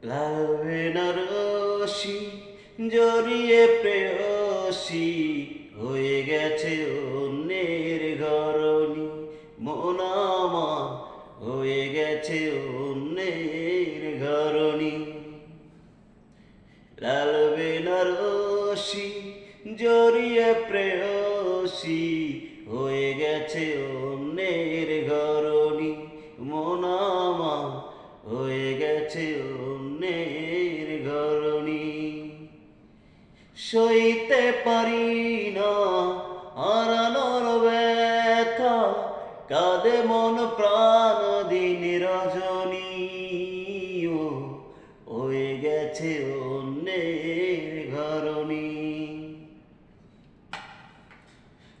লাল বেনারসি জড়িয়ে প্রেয়সী হয়ে গেছে অন্যের ঘরণী, মন আমার হয়ে গেছে অন্যের ঘরণী। লাল বেনারসি জড়িয়ে প্রেয়সী হয়ে গেছে অন্যের ঘরণী, মন আমার হয়ে গেছে অন্যের ঘরণী। সইতে পারি না হারানোর ব্যথা, কাঁদে মন প্রাণ দিন রজনী, ও হয়ে গেছে অন্যের ঘরণী।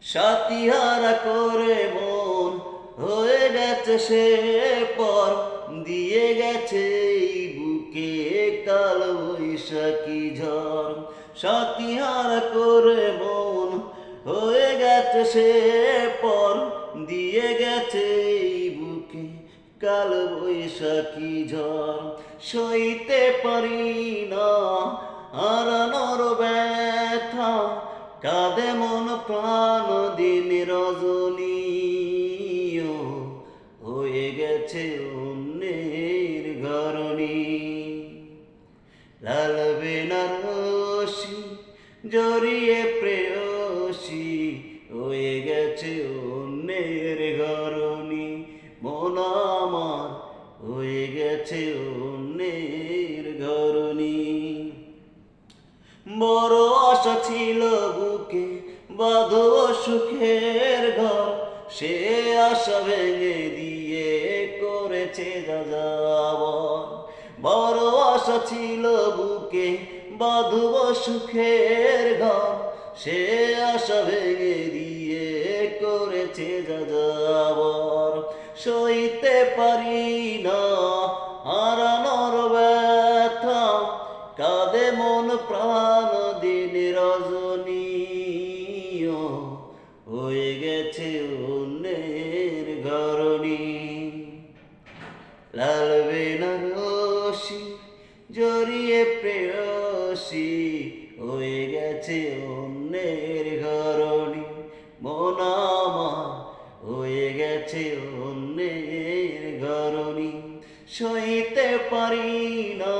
সাথীহারা করে মন হয়ে গেছে সে পর, দিয়ে গেছে এই বুকে কাল বৈশাখী ঝড়। সাথীহারা করে মন হয়ে গেছে সে পর, দিয়ে গেছে এই বুকে কাল বৈশাখী ঝড়। সইতে পারি না হারানোর ব্যথা, কাঁদে মন প্রাণ দিন রজনী, ও হয়ে গেছে অন্যের ঘরণী। লাল বেনারসি জড়িয়ে প্রেয়সী হয়ে গেছে অন্যের ঘরণী, মন আমার হয়ে গেছে অন্যের ঘরণী। বড় আশা ছিল বুকে বাঁধব সুখের ঘর, সে আশা ভেঙে দিয়ে করেছে যাযাবর। বড় আশা ছিল বুকে বাঁধব সুখের ঘর, সে আশা ভেঙে দিয়ে করেছে যাযাবর। সইতে পারি না হারানোর ব্যথা, কাঁদে মন প্রাণ দিন রজনী, ও হয়ে গেছে অন্যের ঘরণী। লাল বেনারসি জড়িয়ে প্রেয়সী হয়ে গেছে অন্যের ঘরণী, মন আমার হয়ে গেছে অন্যের ঘরণী। সইতে পারি না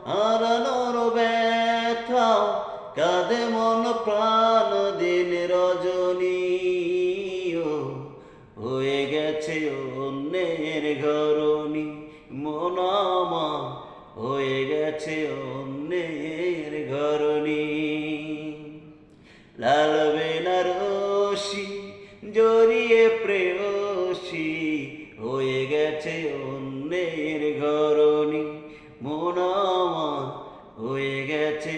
হারানোর ব্যথা, কাঁদে মন প্রাণ দিন রজনী, ও হয়ে গেছে অন্যের ঘরণী, মন আমার হয়ে গেছে অন্যের ঘরণী। লাল বেনারসি জড়িয়ে প্রেয়সী হয়ে গেছে অন্যের ঘরণী, মন আমার হয়ে গেছে